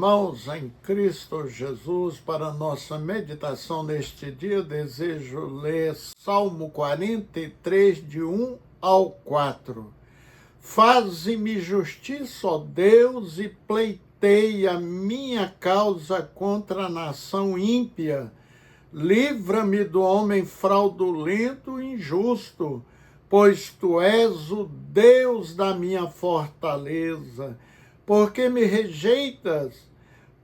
irmãos, em Cristo Jesus, para nossa meditação neste dia, eu desejo ler Salmo 43, de 1 ao 4. Faze-me justiça, ó Deus, e pleiteia a minha causa contra a nação ímpia. Livra-me do homem fraudulento e injusto, pois tu és o Deus da minha fortaleza. Porque me rejeitas?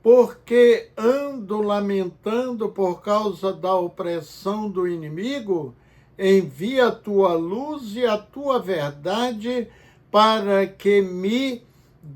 Porque ando lamentando por causa da opressão do inimigo? Envia a tua luz e a tua verdade para que me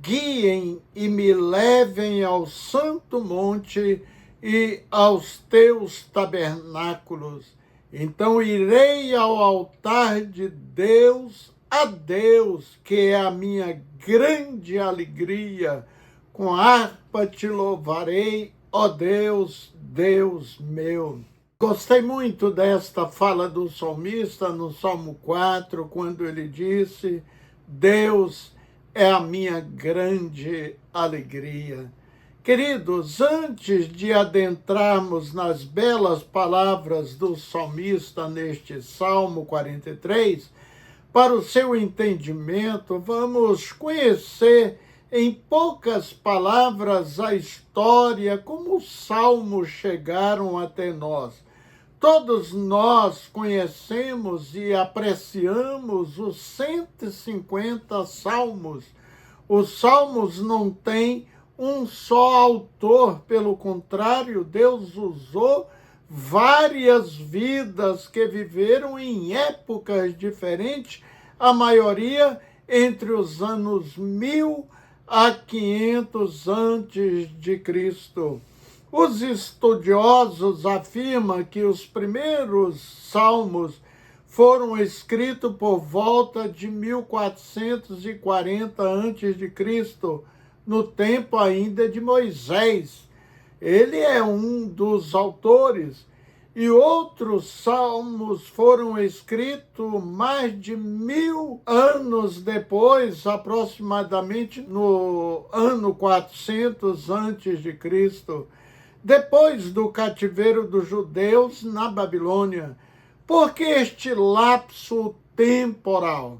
guiem e me levem ao santo monte e aos teus tabernáculos. Então irei ao altar de Deus, a Deus, que é a minha grande alegria. Com harpa te louvarei, ó Deus, Deus meu. Gostei muito desta fala do salmista no Salmo 4, quando ele disse: Deus é a minha grande alegria. Queridos, antes de adentrarmos nas belas palavras do salmista neste Salmo 43, para o seu entendimento, vamos conhecer em poucas palavras a história, como os salmos chegaram até nós. Todos nós conhecemos e apreciamos os 150 salmos. Os salmos não têm um só autor, pelo contrário, Deus usou várias vidas que viveram em épocas diferentes, a maioria entre os anos 1000 a 500 antes de Cristo. Os estudiosos afirmam que os primeiros salmos foram escritos por volta de 1440 antes de Cristo, no tempo ainda de Moisés. Ele é um dos autores, e outros salmos foram escritos mais de 1000 anos depois, aproximadamente no ano 400 antes de Cristo, depois do cativeiro dos judeus na Babilônia. Por que este lapso temporal?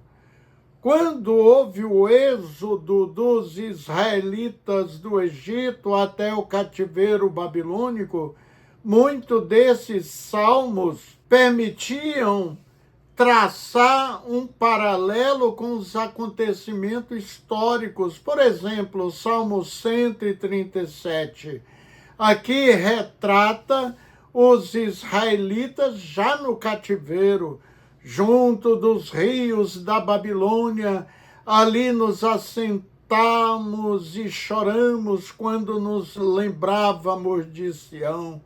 Quando houve o êxodo dos israelitas do Egito até o cativeiro babilônico, muitos desses salmos permitiam traçar um paralelo com os acontecimentos históricos. Por exemplo, o Salmo 137, aqui retrata os israelitas já no cativeiro, junto dos rios da Babilônia. Ali nos assentamos e choramos quando nos lembrávamos de Sião.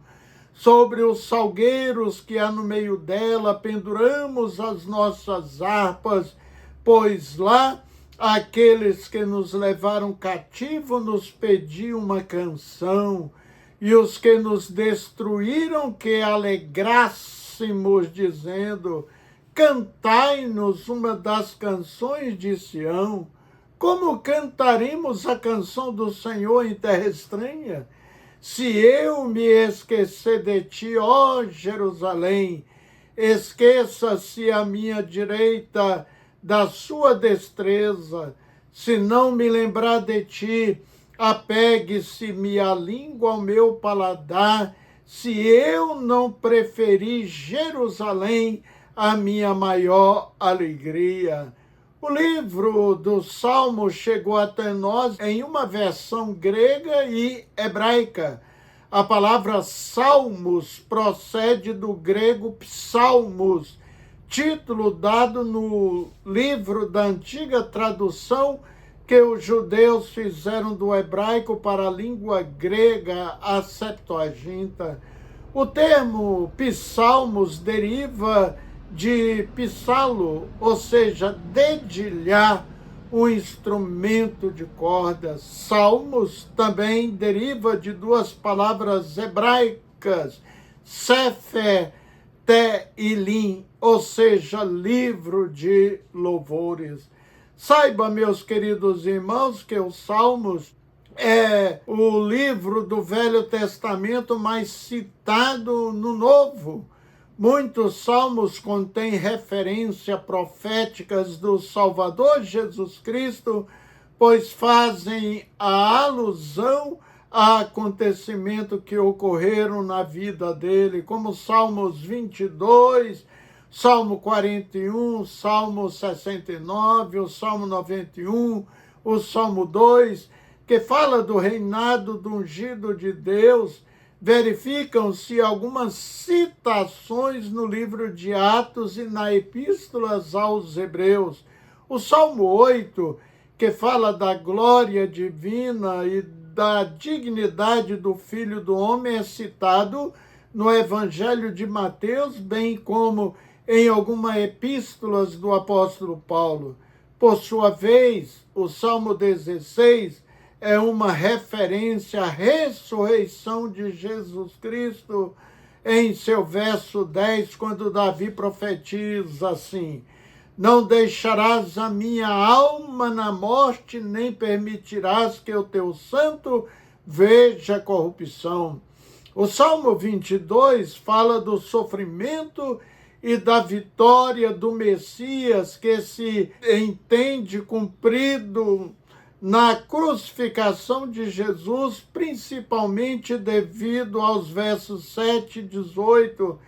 Sobre os salgueiros que há no meio dela, penduramos as nossas harpas, pois lá aqueles que nos levaram cativo nos pediam uma canção, e os que nos destruíram que alegrássemos, dizendo: cantai-nos uma das canções de Sião. Como cantaremos a canção do Senhor em terra estranha? Se eu me esquecer de ti, ó Jerusalém, esqueça-se a minha direita da sua destreza. Se não me lembrar de ti, apegue-se-me a língua ao meu paladar. Se eu não preferir Jerusalém, a minha maior alegria. O livro do Salmo chegou até nós em uma versão grega e hebraica. A palavra salmos procede do grego psalmos, título dado no livro da antiga tradução que os judeus fizeram do hebraico para a língua grega, a Septuaginta. O termo psalmos deriva de psalo, ou seja, dedilhar um instrumento de cordas. Salmos também deriva de duas palavras hebraicas, Sefer Tehilim, ou seja, livro de louvores. Saiba, meus queridos irmãos, que os salmos é o livro do Velho Testamento mais citado no Novo. Muitos salmos contêm referências proféticas do Salvador Jesus Cristo, pois fazem a alusão a acontecimentos que ocorreram na vida dele, como Salmos 22, Salmo 41, Salmo 69, o Salmo 91, o Salmo 2, que fala do reinado do ungido de Deus. Verificam-se algumas citações no livro de Atos e na Epístolas aos Hebreus. O Salmo 8, que fala da glória divina e da dignidade do Filho do Homem, é citado no Evangelho de Mateus, bem como em algumas epístolas do apóstolo Paulo. Por sua vez, o Salmo 16 é uma referência à ressurreição de Jesus Cristo em seu verso 10, quando Davi profetiza assim: não deixarás a minha alma na morte, nem permitirás que o teu santo veja corrupção. O Salmo 22 fala do sofrimento e da vitória do Messias, que se entende cumprido na crucificação de Jesus, principalmente devido aos versos 7 e 18,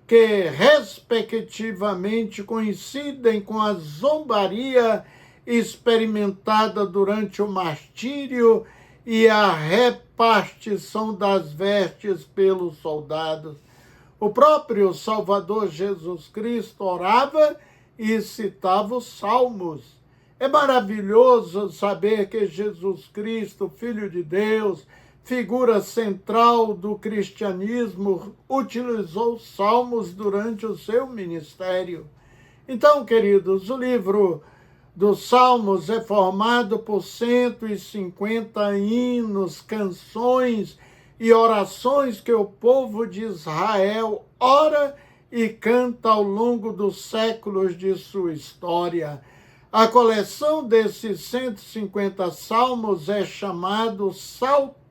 que respectivamente coincidem com a zombaria experimentada durante o martírio e a repartição das vestes pelos soldados. O próprio Salvador Jesus Cristo orava e citava os salmos. É maravilhoso saber que Jesus Cristo, Filho de Deus, figura central do cristianismo, utilizou os salmos durante o seu ministério. Então, queridos, o livro dos Salmos é formado por 150 hinos, canções e orações que o povo de Israel ora e canta ao longo dos séculos de sua história. A coleção desses 150 salmos é chamado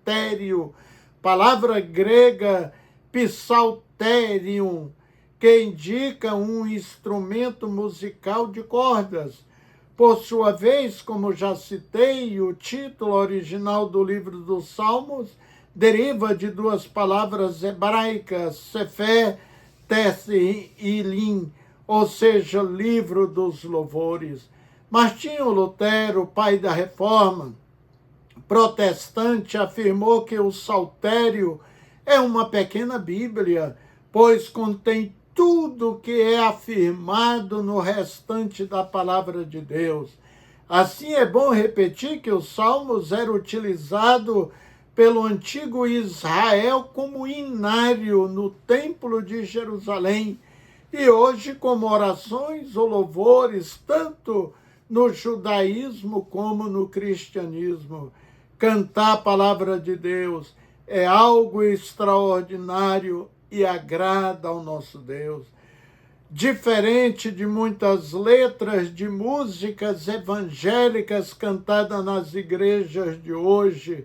Psaltério, palavra grega psalterium, que indica um instrumento musical de cordas. Por sua vez, como já citei, o título original do livro dos Salmos deriva de duas palavras hebraicas, Sefer Tessilim, ou seja, livro dos louvores. Martinho Lutero, pai da Reforma protestante, afirmou que o Psaltério é uma pequena Bíblia, pois contém tudo que é afirmado no restante da palavra de Deus. Assim, é bom repetir que os Salmos eram utilizados pelo antigo Israel como inário no Templo de Jerusalém e hoje como orações ou louvores, tanto no judaísmo como no cristianismo. Cantar a palavra de Deus é algo extraordinário e agrada ao nosso Deus. Diferente de muitas letras de músicas evangélicas cantadas nas igrejas de hoje,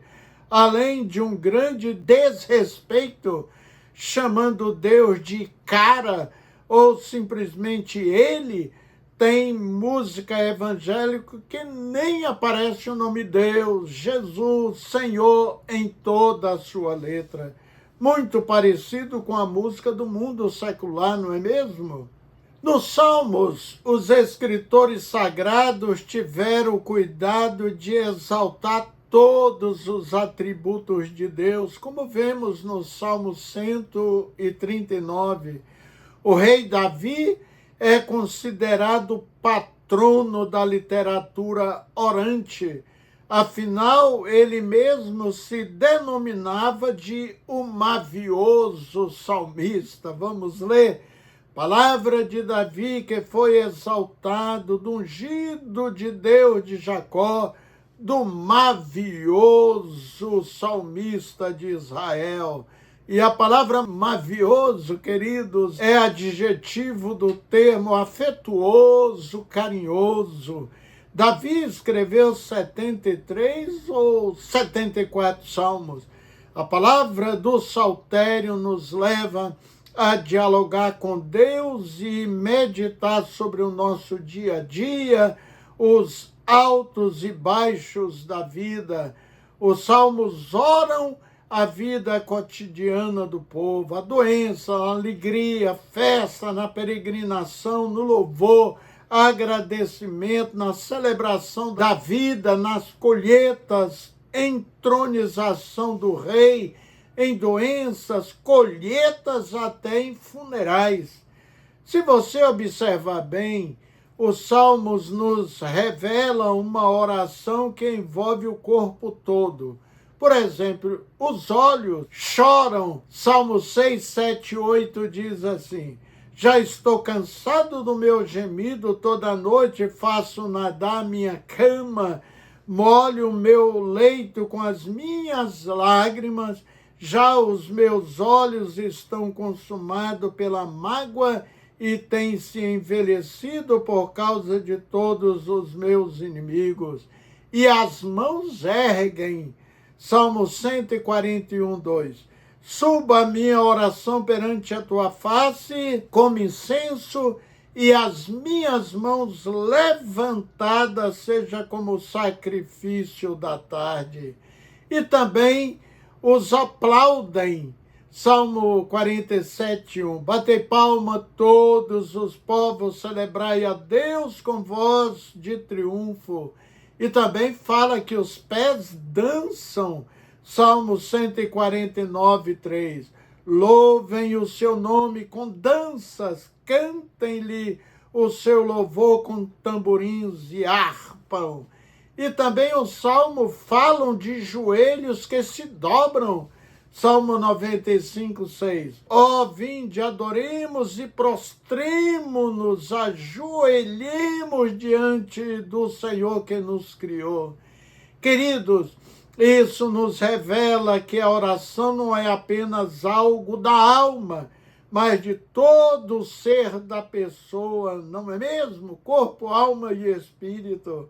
além de um grande desrespeito, chamando Deus de cara, ou simplesmente ele, tem música evangélica que nem aparece o nome Deus, Jesus, Senhor em toda a sua letra. Muito parecido com a música do mundo secular, não é mesmo? Nos Salmos, os escritores sagrados tiveram o cuidado de exaltar todos os atributos de Deus, como vemos no Salmo 139. O rei Davi é considerado patrono da literatura orante. Afinal, ele mesmo se denominava de o mavioso salmista. Vamos ler. Palavra de Davi, que foi exaltado, do ungido de Deus de Jacó, do mavioso salmista de Israel. E a palavra mavioso, queridos, é adjetivo do termo afetuoso, carinhoso. Davi escreveu 73 ou 74 salmos. A palavra do saltério nos leva a dialogar com Deus e meditar sobre o nosso dia a dia, os altos e baixos da vida. Os salmos oram a vida cotidiana do povo, a doença, a alegria, a festa, na peregrinação, no louvor, agradecimento, na celebração da vida, nas colheitas, entronização do rei, em doenças, colheitas até em funerais. Se você observar bem, os salmos nos revelam uma oração que envolve o corpo todo. Por exemplo, os olhos choram. Salmo 6, 7, 8 diz assim: já estou cansado do meu gemido, toda noite faço nadar minha cama, molho o meu leito com as minhas lágrimas, já os meus olhos estão consumados pela mágoa e têm se envelhecido por causa de todos os meus inimigos. E as mãos erguem. Salmo 141, 2. Suba a minha oração perante a tua face como incenso, e as minhas mãos levantadas seja como sacrifício da tarde. E também os aplaudem. Salmo 47, 1. Batei palma todos os povos, celebrai a Deus com voz de triunfo. E também fala que os pés dançam. Salmo 149, 3. Louvem o seu nome com danças, cantem-lhe o seu louvor com tamborins e harpa. E também os salmos falam de joelhos que se dobram. Salmo 95, 6. Ó, vinde, adoremos e prostremo-nos, ajoelhemos diante do Senhor que nos criou. Queridos, isso nos revela que a oração não é apenas algo da alma, mas de todo o ser da pessoa, não é mesmo? Corpo, alma e espírito.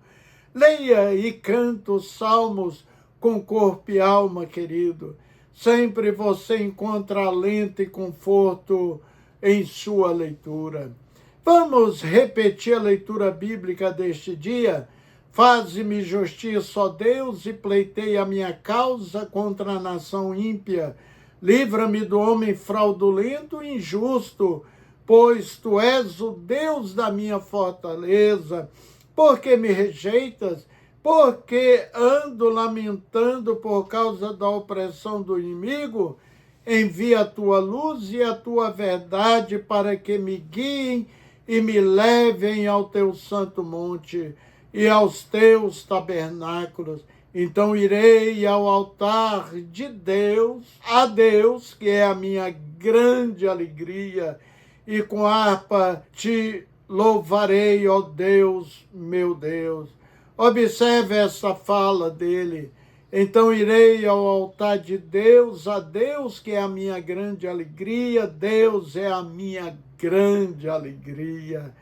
Leia e canta os salmos com corpo e alma, querido. Sempre você encontra alento e conforto em sua leitura. Vamos repetir a leitura bíblica deste dia? Faze-me justiça, ó Deus, e pleiteia a minha causa contra a nação ímpia. Livra-me do homem fraudulento e injusto, pois tu és o Deus da minha fortaleza. Por que me rejeitas? Porque ando lamentando por causa da opressão do inimigo? Envia a tua luz e a tua verdade para que me guiem e me levem ao teu santo monte e aos teus tabernáculos. Então irei ao altar de Deus, a Deus, que é a minha grande alegria, e com harpa te louvarei, ó Deus, meu Deus. Observe essa fala dele. Então irei ao altar de Deus, a Deus que é a minha grande alegria. Deus é a minha grande alegria.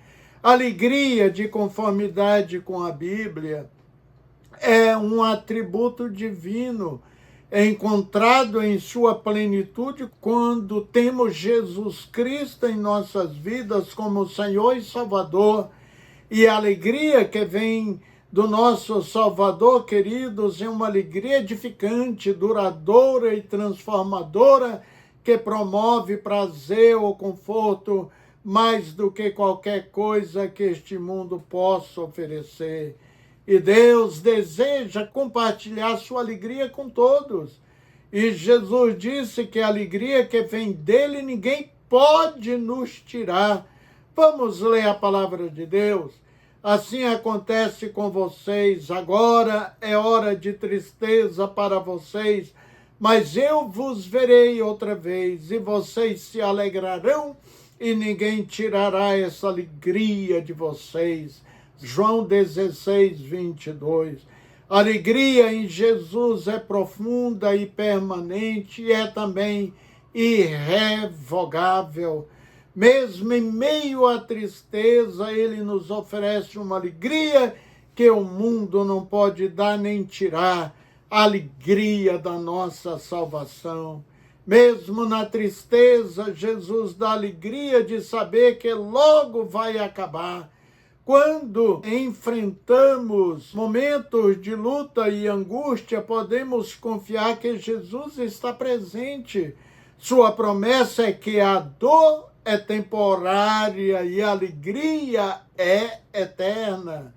Alegria de conformidade com a Bíblia é um atributo divino, é encontrado em sua plenitude quando temos Jesus Cristo em nossas vidas como Senhor e Salvador. E a alegria que vem do nosso Salvador, queridos, é uma alegria edificante, duradoura e transformadora, que promove prazer ou conforto mais do que qualquer coisa que este mundo possa oferecer. E Deus deseja compartilhar sua alegria com todos. E Jesus disse que a alegria que vem dele ninguém pode nos tirar. Vamos ler a palavra de Deus. Assim acontece com vocês. Agora é hora de tristeza para vocês, mas eu vos verei outra vez, e vocês se alegrarão, e ninguém tirará essa alegria de vocês. João 16, 22. A alegria em Jesus é profunda e permanente, e é também irrevogável. Mesmo em meio à tristeza, ele nos oferece uma alegria porque o mundo não pode dar nem tirar a alegria da nossa salvação. Mesmo na tristeza, Jesus dá alegria de saber que logo vai acabar. Quando enfrentamos momentos de luta e angústia, podemos confiar que Jesus está presente. Sua promessa é que a dor é temporária e a alegria é eterna.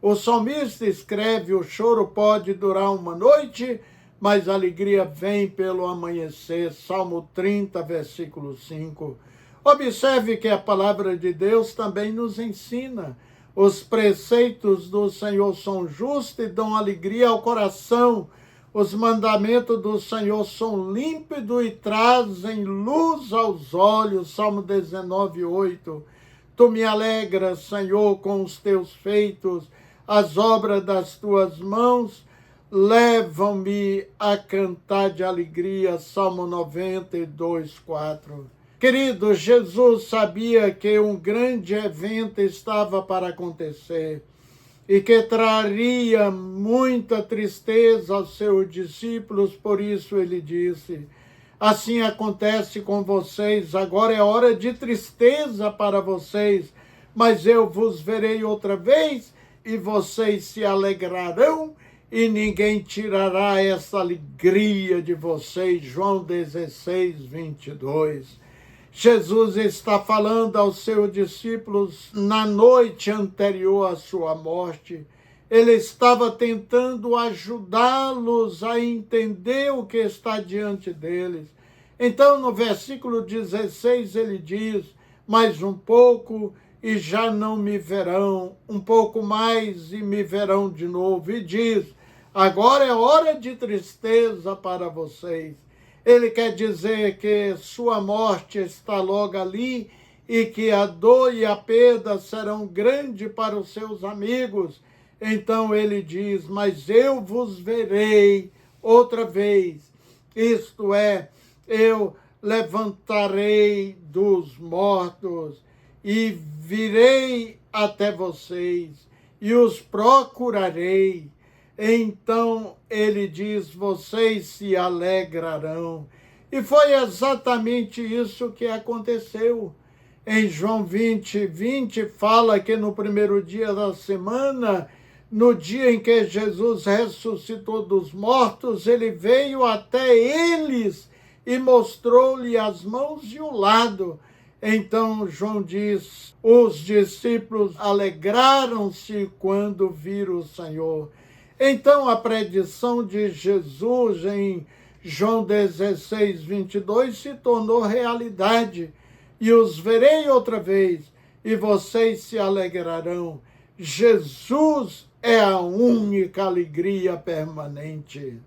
O salmista escreve: o choro pode durar uma noite, mas a alegria vem pelo amanhecer. Salmo 30, versículo 5. Observe que a palavra de Deus também nos ensina. Os preceitos do Senhor são justos e dão alegria ao coração. Os mandamentos do Senhor são límpidos e trazem luz aos olhos. Salmo 19, 8. Tu me alegras, Senhor, com os teus feitos. As obras das tuas mãos levam-me a cantar de alegria. Salmo 92, 4. Querido, Jesus sabia que um grande evento estava para acontecer e que traria muita tristeza aos seus discípulos, por isso ele disse: assim acontece com vocês, agora é hora de tristeza para vocês, mas eu vos verei outra vez e vocês se alegrarão e ninguém tirará essa alegria de vocês. João 16, 22. Jesus está falando aos seus discípulos na noite anterior à sua morte. Ele estava tentando ajudá-los a entender o que está diante deles. Então, no versículo 16, ele diz: mais um pouco e já não me verão, um pouco mais e me verão de novo. E diz: agora é hora de tristeza para vocês. Ele quer dizer que sua morte está logo ali e que a dor e a perda serão grandes para os seus amigos. Então ele diz: mas eu vos verei outra vez, isto é, eu levantarei dos mortos e virei até vocês e os procurarei. Então ele diz: vocês se alegrarão. E foi exatamente isso que aconteceu. Em João 20, 20, fala que no primeiro dia da semana, no dia em que Jesus ressuscitou dos mortos, ele veio até eles e mostrou-lhe as mãos e o lado. Então João diz: os discípulos alegraram-se quando viram o Senhor. Então a predição de Jesus em João 16, 22 se tornou realidade. E os verei outra vez, e vocês se alegrarão. Jesus é a única alegria permanente.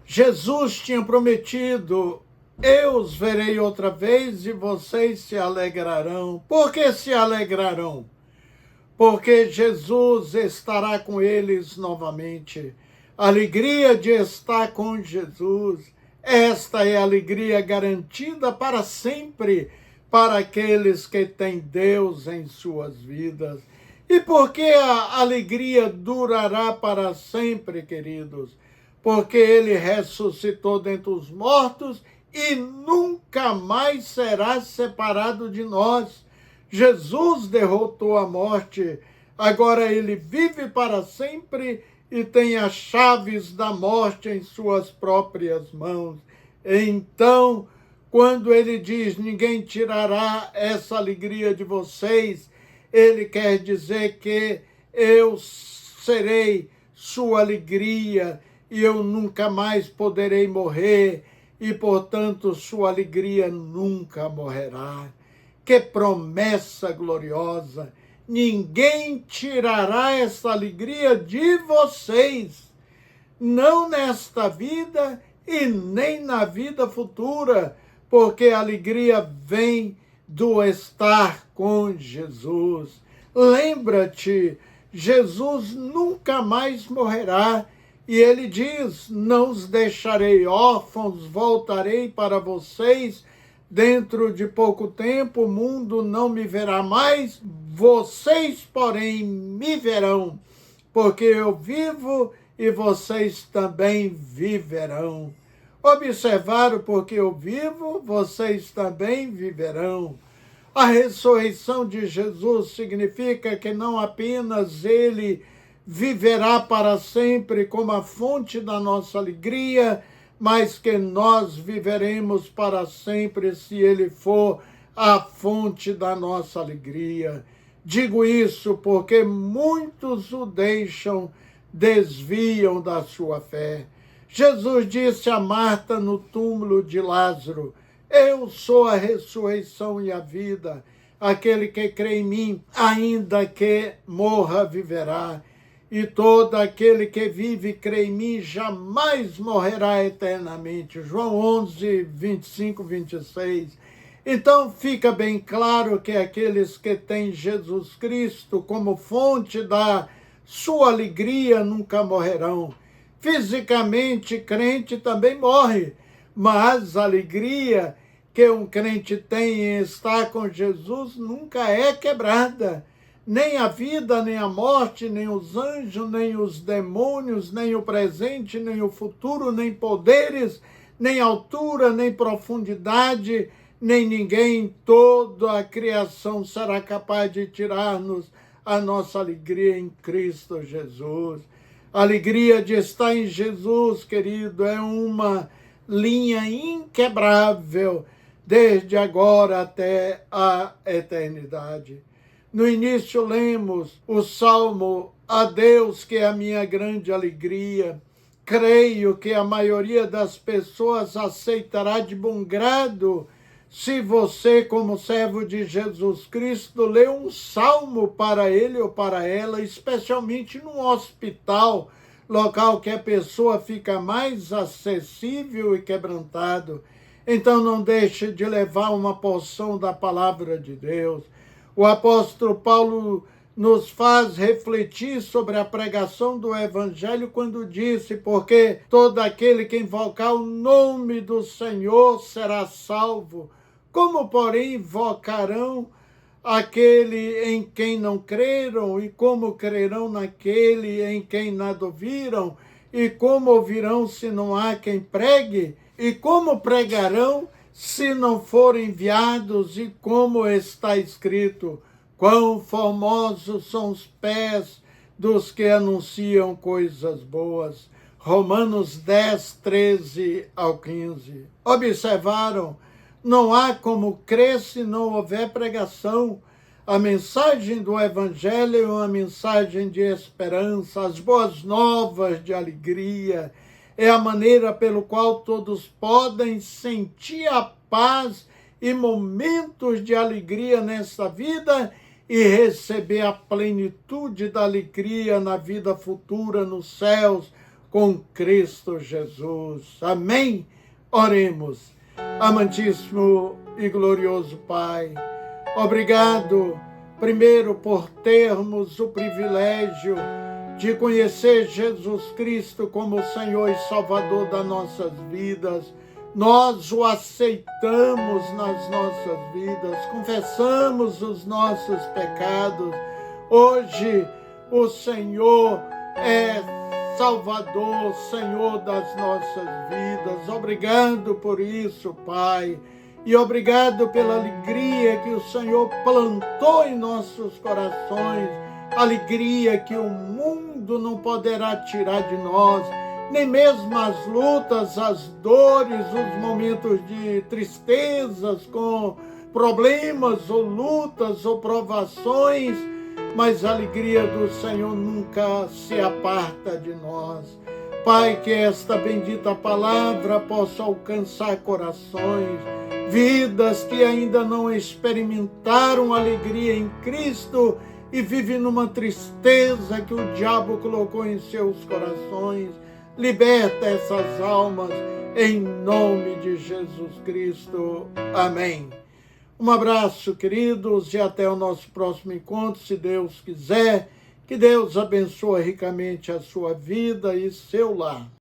Jesus tinha prometido: eu os verei outra vez e vocês se alegrarão. Por que se alegrarão? Porque Jesus estará com eles novamente. A alegria de estar com Jesus, esta é a alegria garantida para sempre para aqueles que têm Deus em suas vidas. E por que a alegria durará para sempre, queridos? Porque ele ressuscitou dentre os mortos e nunca mais será separado de nós. Jesus derrotou a morte, agora ele vive para sempre e tem as chaves da morte em suas próprias mãos. Então, quando ele diz: ninguém tirará essa alegria de vocês, ele quer dizer que eu serei sua alegria e eu nunca mais poderei morrer e, portanto, sua alegria nunca morrerá. Que promessa gloriosa! Ninguém tirará essa alegria de vocês, não nesta vida e nem na vida futura, porque a alegria vem do estar com Jesus. Lembra-te, Jesus nunca mais morrerá, e ele diz: não os deixarei órfãos, voltarei para vocês. Dentro de pouco tempo o mundo não me verá mais, vocês, porém, me verão. porque eu vivo e vocês também viverão. Observaram, porque eu vivo, vocês também viverão. A ressurreição de Jesus significa que não apenas ele viverá para sempre como a fonte da nossa alegria, mas que nós viveremos para sempre se ele for a fonte da nossa alegria. Digo isso porque muitos o deixam, desviam da sua fé. Jesus disse a Marta no túmulo de Lázaro: eu sou a ressurreição e a vida. Aquele que crê em mim, ainda que morra, viverá. E todo aquele que vive e crê em mim jamais morrerá eternamente. João 11, 25, 26. Então fica bem claro que aqueles que têm Jesus Cristo como fonte da sua alegria nunca morrerão. Fisicamente, crente também morre, mas a alegria que um crente tem em estar com Jesus nunca é quebrada. Nem a vida, nem a morte, nem os anjos, nem os demônios, nem o presente, nem o futuro, nem poderes, nem altura, nem profundidade, nem ninguém, toda a criação será capaz de tirar-nos a nossa alegria em Cristo Jesus. A alegria de estar em Jesus, querido, é uma linha inquebrável, desde agora até a eternidade. No início lemos o Salmo a Deus, que é a minha grande alegria. Creio que a maioria das pessoas aceitará de bom grado se você, como servo de Jesus Cristo, lê um salmo para ele ou para ela, especialmente num hospital, local que a pessoa fica mais acessível e quebrantado. Então não deixe de levar uma porção da palavra de Deus. O apóstolo Paulo nos faz refletir sobre a pregação do Evangelho quando disse: porque todo aquele que invocar o nome do Senhor será salvo. Como, porém, invocarão aquele em quem não creram? E como crerão naquele em quem nada ouviram? E como ouvirão se não há quem pregue? E como pregarão se não forem enviados? E como está escrito: quão formosos são os pés dos que anunciam coisas boas. Romanos 10, 13 ao 15. Observaram? Não há como crer se não houver pregação. A mensagem do Evangelho é uma mensagem de esperança, as boas novas de alegria. É a maneira pelo qual todos podem sentir a paz e momentos de alegria nesta vida e receber a plenitude da alegria na vida futura nos céus com Cristo Jesus. Amém? Oremos. Amantíssimo e glorioso Pai, obrigado, primeiro, por termos o privilégio de conhecer Jesus Cristo como Senhor e Salvador das nossas vidas. Nós o aceitamos nas nossas vidas, confessamos os nossos pecados. Hoje o Senhor é Salvador, Senhor das nossas vidas. Obrigado por isso, Pai. E obrigado pela alegria que o Senhor plantou em nossos corações. Alegria que o mundo não poderá tirar de nós. Nem mesmo as lutas, as dores, os momentos de tristezas com problemas ou lutas ou provações, mas a alegria do Senhor nunca se aparta de nós. Pai, que esta bendita palavra possa alcançar corações, vidas que ainda não experimentaram alegria em Cristo e vivem numa tristeza que o diabo colocou em seus corações. Liberta essas almas em nome de Jesus Cristo. Amém. Um abraço, queridos, e até o nosso próximo encontro, se Deus quiser. Que Deus abençoe ricamente a sua vida e seu lar.